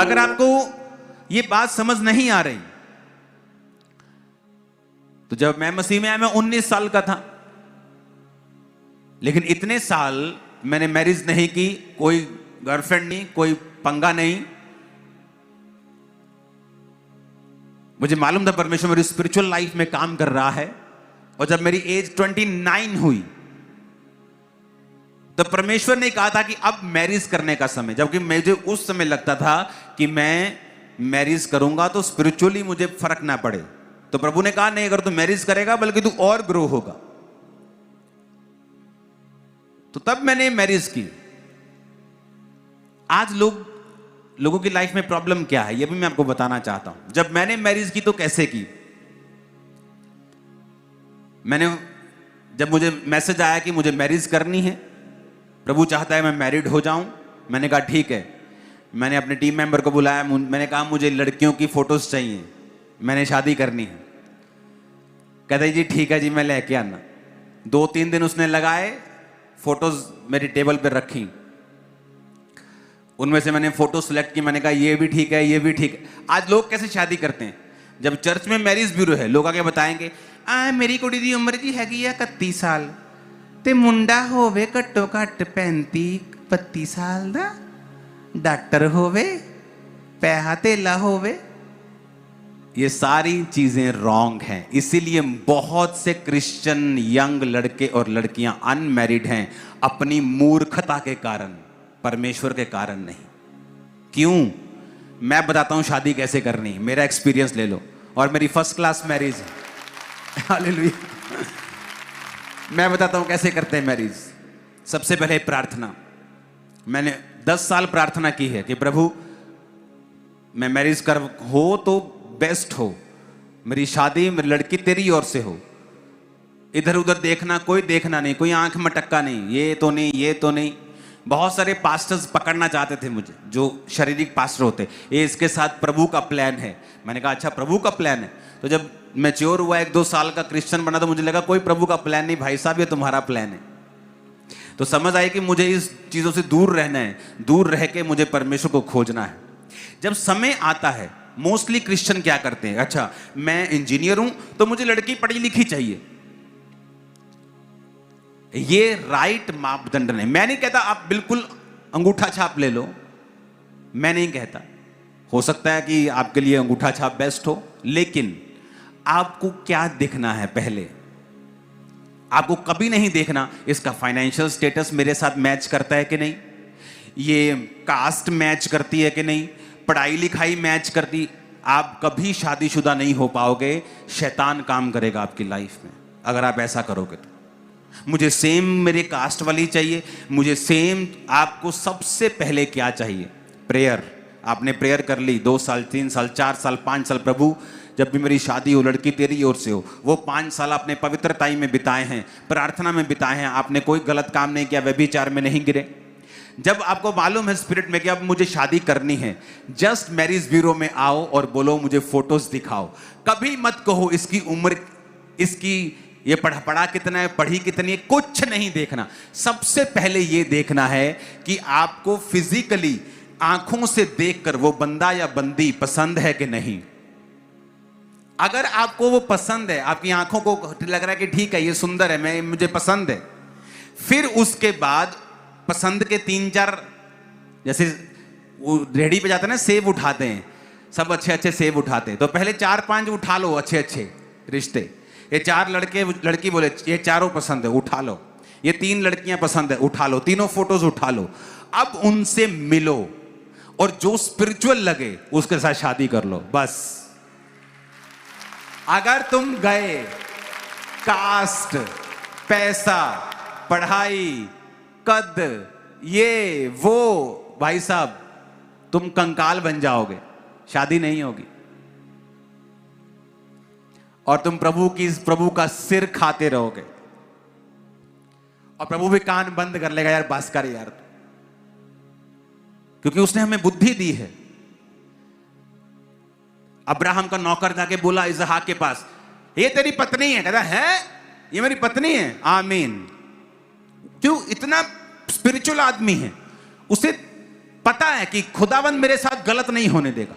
अगर आपको ये बात समझ नहीं आ रही, तो जब मैं मसीह में आया मैं 19 साल का था, लेकिन इतने साल मैंने मैरिज नहीं की, कोई गर्लफ्रेंड नहीं, कोई पंगा नहीं। मुझे मालूम था परमेश्वर मेरी स्पिरिचुअल लाइफ में काम कर रहा है। और जब मेरी एज 29 हुई तो परमेश्वर ने कहा था कि अब मैरिज करने का समय, जबकि मुझे उस समय लगता था कि मैं मैरिज करूंगा तो स्पिरिचुअली मुझे फर्क ना पड़े। तो प्रभु ने कहा नहीं, अगर तू मैरिज करेगा बल्कि तू और ग्रो होगा। तो तब मैंने मैरिज की। आज लोगों की लाइफ में प्रॉब्लम क्या है, यह भी मैं आपको बताना चाहता हूं। जब मैंने मैरिज की तो कैसे की, जब मुझे मैसेज आया कि मुझे मैरिज करनी है, प्रभु चाहता है मैं मैरिड हो जाऊं, मैंने कहा ठीक है। मैंने अपने टीम मेंबर को बुलाया, मैंने कहा मुझे लड़कियों की फोटोज चाहिए, मैंने शादी करनी है। कहते जी ठीक है जी, मैं लेके आना। 2-3 दिन उसने लगाए, फोटोज मेरी टेबल पर रखी। उनमें से मैंने फोटो सिलेक्ट की, मैंने कहा ये भी ठीक है, ये भी ठीक है। आज लोग कैसे शादी करते हैं, जब चर्च में मैरिज ब्यूरो है, लोग आके बताएंगे मेरी कुड़ी दी उम्र जी हैगी 31 साल ते मुंडा होवे घट्टो घट्ट 35-32 साल दा, डॉक्टर होवे, पैसा तेला होवे। ये सारी चीजें रॉन्ग हैं। इसीलिए बहुत से क्रिश्चियन यंग लड़के और लड़कियां अनमैरिड हैं, अपनी मूर्खता के कारण, परमेश्वर के कारण नहीं। क्यों? मैं बताता हूं शादी कैसे करनी, मेरा एक्सपीरियंस ले लो। और मेरी फर्स्ट क्लास मैरिज है, हालेलुया। मैं बताता हूं कैसे करते हैं मैरिज। सबसे पहले प्रार्थना। मैंने 10 साल प्रार्थना की है कि प्रभु मैं मैरिज कर हो तो बेस्ट हो, मेरी शादी मेरी लड़की तेरी ओर से हो। इधर उधर देखना, कोई देखना नहीं, कोई आंख मटक्का नहीं, ये तो नहीं, ये तो नहीं। बहुत सारे पास्टर्स पकड़ना चाहते थे मुझे, जो शारीरिक पास्टर होते, ये इसके साथ प्रभु का प्लान है। मैंने कहा अच्छा प्रभु का प्लान है। तो जब मैच्योर हुआ, 1-2 साल का क्रिश्चियन बना, तो मुझे लगा कोई प्रभु का प्लान नहीं भाई साहब, ये तुम्हारा प्लान है। तो समझ आई कि मुझे इस चीजों से दूर रहना है, दूर रह के मुझे परमेश्वर को खोजना है। जब समय आता है, मोस्टली क्रिश्चियन क्या करते हैं, अच्छा मैं इंजीनियर हूं तो मुझे लड़की पढ़ी लिखी चाहिए। ये राइट मापदंड नहीं। मैं नहीं कहता आप बिल्कुल अंगूठा छाप ले लो, मैं नहीं कहता। हो सकता है कि आपके लिए अंगूठा छाप बेस्ट हो, लेकिन आपको क्या देखना है पहले। आपको कभी नहीं देखना इसका फाइनेंशियल स्टेटस मेरे साथ मैच करता है कि नहीं, ये कास्ट मैच करती है कि नहीं, पढ़ाई लिखाई मैच करती। आप कभी शादीशुदा नहीं हो पाओगे, शैतान काम करेगा आपकी लाइफ में अगर आप ऐसा करोगे तो। मुझे सेम मेरे कास्ट वाली चाहिए, मुझे सेम। आपको सबसे पहले क्या चाहिए? प्रेयर। आपने प्रेयर कर ली 2 साल, 3 साल, 4 साल, 5 साल, प्रभु जब भी मेरी शादी हो लड़की तेरी ओर से हो। वो 5 साल आपने पवित्रताई में बिताए हैं, प्रार्थना में बिताए हैं, आपने कोई गलत काम नहीं किया, व्यभिचार में नहीं गिरे। जब आपको मालूम है स्पिरिट में कि अब मुझे शादी करनी है, जस्ट मैरिज ब्यूरो में आओ और बोलो मुझे फोटोज दिखाओ। कभी मत कहो इसकी उम्र, इसकी ये पढ़ा कितना है, पढ़ी कितनी है, कुछ नहीं देखना। सबसे पहले ये देखना है कि आपको फिजिकली आंखों से देखकर वो बंदा या बंदी पसंद है कि नहीं। अगर आपको वो पसंद है, आपकी आंखों को लग रहा है कि ठीक है ये सुंदर है, मुझे पसंद है, फिर उसके बाद पसंद के 3-4, जैसे वो रेडी पे जाते हैं ना, सेब उठाते हैं, सब अच्छे अच्छे सेब उठाते हैं, तो पहले 4-5 उठा लो अच्छे अच्छे रिश्ते। ये 4 लड़की बोले ये चारों पसंद है, उठा लो। ये 3 लड़कियां पसंद है, उठा लो, तीनों फोटोज उठा लो। अब उनसे मिलो और जो स्पिरिचुअल लगे उसके साथ शादी कर लो, बस। अगर तुम गए कास्ट, पैसा, पढ़ाई, कद, ये वो, भाई साहब तुम कंकाल बन जाओगे, शादी नहीं होगी। और तुम प्रभु का सिर खाते रहोगे। और प्रभु भी कान बंद कर लेगा, यार बस कर यार, क्योंकि उसने हमें बुद्धि दी है। अब्राहम का नौकर जाके बोला इसहाक के पास, ये तेरी पत्नी है। कहता है ये मेरी पत्नी है, आमीन। क्यों? इतना स्पिरिचुअल आदमी है, उसे पता है कि खुदावंद मेरे साथ गलत नहीं होने देगा,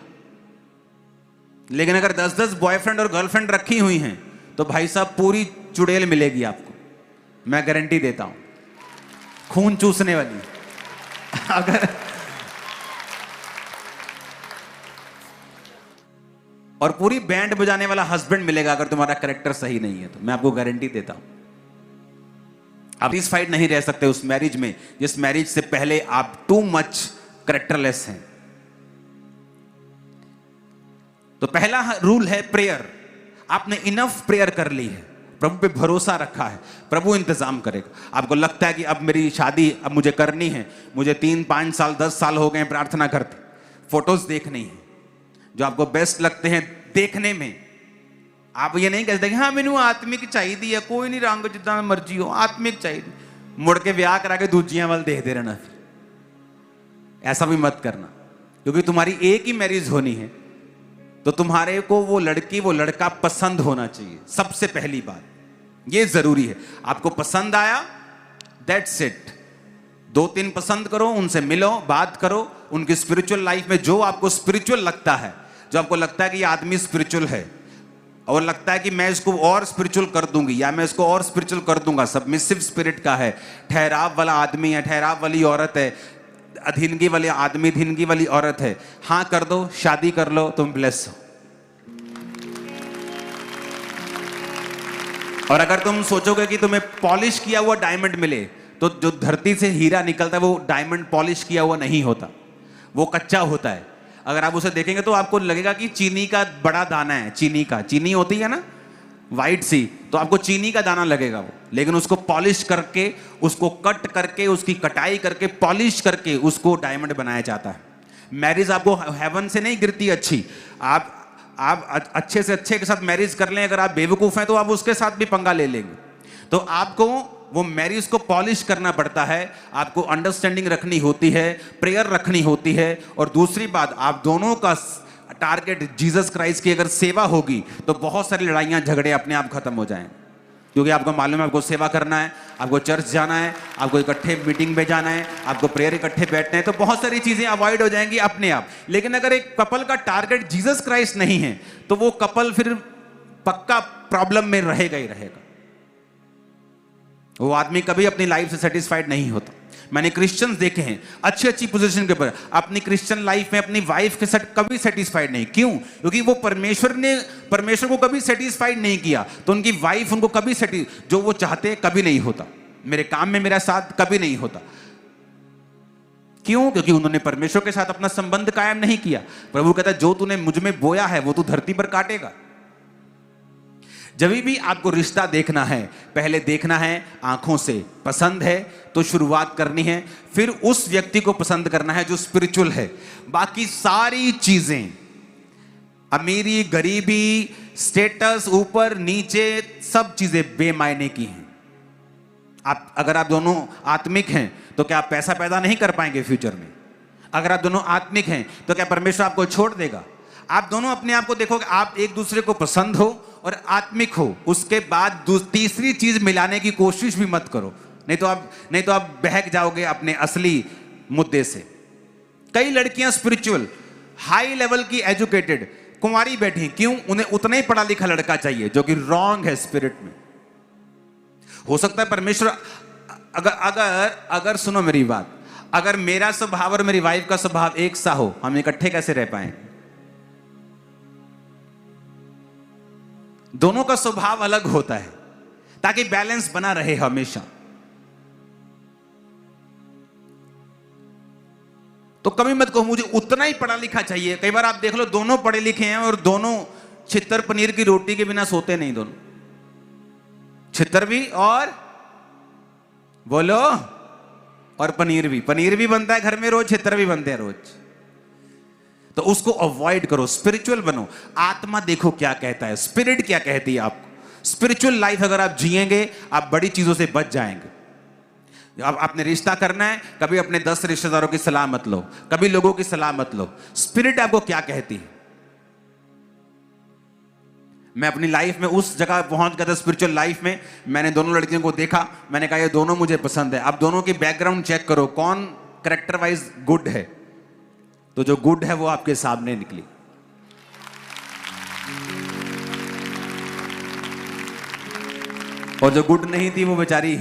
लेकिन अगर 10-10 बॉयफ्रेंड और गर्लफ्रेंड रखी हुई हैं तो भाई साहब पूरी चुड़ैल मिलेगी आपको, मैं गारंटी देता हूं, खून चूसने वाली। अगर और पूरी बैंड बजाने वाला हस्बैंड मिलेगा अगर तुम्हारा कैरेक्टर सही नहीं है तो, मैं आपको गारंटी देता हूं। आप सेटिस्फाइड नहीं रह सकते उस मैरिज में जिस मैरिज से पहले आप टू मच कैरेक्टरलेस हैं। तो पहला रूल है प्रेयर। आपने इनफ प्रेयर कर ली है, प्रभु पे भरोसा रखा है, प्रभु इंतजाम करेगा। आपको लगता है कि अब मेरी शादी अब मुझे करनी है, मुझे 3-5 साल 10 साल हो गए प्रार्थना करते, फोटोज देखनी है जो आपको बेस्ट लगते हैं देखने में। आप ये नहीं कहते कि हाँ मैनू आत्मिक चाहिए, कोई नहीं रंग जितना मर्जी हो, आत्मिक चाहिए, मुड़ के ब्याह करा के दूजियां वाल देखते रहना। फिर ऐसा भी मत करना, क्योंकि तुम्हारी एक ही मैरिज होनी है तो तुम्हारे को वो लड़की वो लड़का पसंद होना चाहिए। सबसे पहली बात ये जरूरी है। आपको पसंद आया, दैट्स इट। 2-3 पसंद करो, उनसे मिलो, बात करो, उनकी स्पिरिचुअल लाइफ में जो आपको स्पिरिचुअल लगता है, जो आपको लगता है कि ये आदमी स्पिरिचुअल है और लगता है कि मैं इसको और स्पिरिचुअल कर दूंगी या मैं इसको और स्पिरिचुअल कर दूंगा, सबमिसिव स्पिरिट का है, ठहराव वाला आदमी है, ठहराव वाली औरत है, अधीनगी वाले आदमी, अधीनगी वाली औरत है, हाँ कर दो, शादी कर लो, तुम ब्लेस हो। और अगर तुम सोचोगे कि तुम्हें पॉलिश किया हुआ डायमंड मिले, तो जो धरती से हीरा निकलता है वो डायमंड पॉलिश किया हुआ नहीं होता, वो कच्चा होता है। अगर आप उसे देखेंगे तो आपको लगेगा कि चीनी का बड़ा दाना है, चीनी होती है ना वाइट सी, तो आपको चीनी का दाना लगेगा वो, लेकिन उसको पॉलिश करके, उसको कट करके, उसकी कटाई करके, पॉलिश करके उसको डायमंड बनाया जाता है। मैरिज आपको हेवन से नहीं गिरती अच्छी, आप अच्छे से अच्छे के साथ मैरिज कर लें, अगर आप बेवकूफ हैं तो आप उसके साथ भी पंगा ले लेंगे। तो आपको वो मैरिज को पॉलिश करना पड़ता है, आपको अंडरस्टैंडिंग रखनी होती है, प्रेयर रखनी होती है, और दूसरी बात आप दोनों का टारगेट जीसस क्राइस्ट की अगर सेवा होगी तो बहुत सारी लड़ाइयां झगड़े अपने आप खत्म हो जाएं, क्योंकि आपको मालूम है आपको सेवा करना है, आपको चर्च जाना है, आपको इकट्ठे मीटिंग में जाना है, आपको प्रेयर इकट्ठे बैठना है, तो बहुत सारी चीजें अवॉइड हो जाएंगी अपने आप। लेकिन अगर एक कपल का टारगेट जीसस क्राइस्ट नहीं है तो वो कपल फिर पक्का प्रॉब्लम में रहेगा ही रहेगा। वो आदमी कभी अपनी लाइफ से सेटिस्फाइड नहीं होता। मैंने क्रिश्चियंस देखे हैं अच्छी अच्छी पोजीशन के ऊपर, अपनी क्रिश्चियन लाइफ में अपनी वाइफ के साथ कभी सेटिस्फाइड नहीं। क्यों? क्योंकि वो परमेश्वर को कभी सेटिस्फाइड नहीं किया, तो उनकी वाइफ उनको कभी जो वो चाहते कभी नहीं होता। मेरे काम में मेरा साथ कभी नहीं होता। क्यों? क्योंकि उन्होंने परमेश्वर के साथ अपना संबंध कायम नहीं किया। प्रभु कहता है जो तूने मुझ में बोया है वो तू धरती पर काटेगा। जब भी आपको रिश्ता देखना है, पहले देखना है आंखों से, पसंद है तो शुरुआत करनी है, फिर उस व्यक्ति को पसंद करना है जो स्पिरिचुअल है। बाकी सारी चीजें, अमीरी गरीबी, स्टेटस, ऊपर नीचे, सब चीजें बेमायने की हैं। अगर आप दोनों आत्मिक हैं तो क्या आप पैसा पैदा नहीं कर पाएंगे फ्यूचर में? अगर आप दोनों आत्मिक हैं तो क्या परमेश्वर आपको छोड़ देगा? आप दोनों अपने आप को देखोगे, आप एक दूसरे को पसंद हो और आत्मिक हो, उसके बाद तीसरी चीज मिलाने की कोशिश भी मत करो, नहीं तो आप बहक जाओगे अपने असली मुद्दे से। कई लड़कियां स्पिरिचुअल, हाई लेवल की एजुकेटेड कुंवारी बैठी, क्यों? उन्हें उतना ही पढ़ा लिखा लड़का चाहिए, जो कि रॉन्ग है स्पिरिट में। हो सकता है परमेश्वर अगर सुनो मेरी बात, अगर मेरा स्वभाव और मेरी वाइफ का स्वभाव एक सा हो, हम इकट्ठे कैसे रह पाए? दोनों का स्वभाव अलग होता है ताकि बैलेंस बना रहे हमेशा। तो कभी मत कहो मुझे उतना ही पढ़ा लिखा चाहिए। कई बार आप देख लो दोनों पढ़े लिखे हैं और दोनों छितर पनीर की रोटी के बिना सोते नहीं, दोनों छितर भी और बोलो और पनीर भी बनता है घर में रोज, छितर भी बनते हैं रोज। तो उसको अवॉइड करो, स्पिरिचुअल बनो। आत्मा देखो क्या कहता है, स्पिरिट क्या कहती है आपको। स्पिरिचुअल लाइफ अगर आप जिएंगे आप बड़ी चीजों से बच जाएंगे। अब आपने रिश्ता करना है, कभी अपने 10 रिश्तेदारों की सलाह मत लो, कभी लोगों की सलाह मत लो। स्पिरिट आपको क्या कहती है? मैं अपनी लाइफ में उस जगह पहुंच गया था स्पिरिचुअल लाइफ में, मैंने दोनों लड़कियों को देखा, मैंने कहा ये दोनों मुझे पसंद है। अब दोनों की बैकग्राउंड चेक करो, कौन कैरेक्टर वाइज गुड है, तो जो गुड है वो आपके सामने निकली। और जो गुड नहीं थी वो बेचारी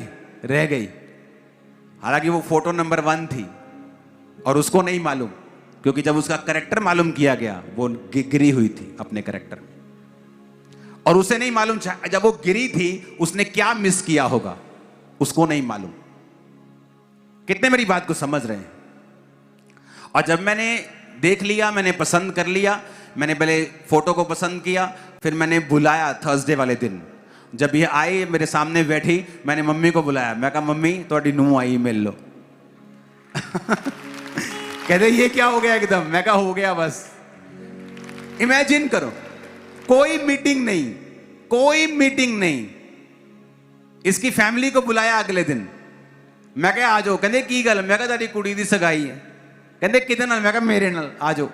रह गई। हालांकि वो फोटो नंबर 1 थी और उसको नहीं मालूम, क्योंकि जब उसका करेक्टर मालूम किया गया वो गिरी हुई थी अपने करेक्टर में, और उसे नहीं मालूम जब वो गिरी थी उसने क्या मिस किया होगा, उसको नहीं मालूम। कितने मेरी बात को समझ रहे हैं? और जब मैंने देख लिया, मैंने पसंद कर लिया, मैंने पहले फोटो को पसंद किया, फिर मैंने बुलाया थर्सडे वाले दिन। जब ये आई मेरे सामने बैठी, मैंने मम्मी को बुलाया। मैं कहा मम्मी थोड़ी नूह आई, मिल लो। कहते ये क्या हो गया एकदम? मैं कहा हो गया बस। इमेजिन करो, कोई मीटिंग नहीं, कोई मीटिंग नहीं। इसकी फैमिली को बुलाया अगले दिन। मैं कहा आ जाओ। कहते की गल? मैं कहा तेरी कुड़ी दी सगाई है। कहते कितने नाल? मैं कहा मेरे नाल, आ जाओ।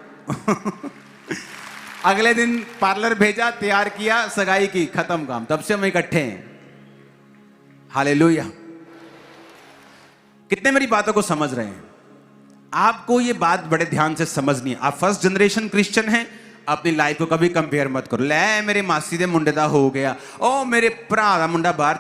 अगले दिन पार्लर भेजा, तैयार किया, सगाई की, खत्म काम। तब से हम इकट्ठे हैं। हालेलुया। कितने मेरी बातों को समझ रहे हैं? आपको ये बात बड़े ध्यान से समझनी है। आप फर्स्ट जनरेशन क्रिश्चियन हैं, अपनी लाइफ को कभी कंपेयर मत करो। ले मेरे मासी दे मुंडे दा हो गया, ओ मेरे भरा दा मुंडा बाहर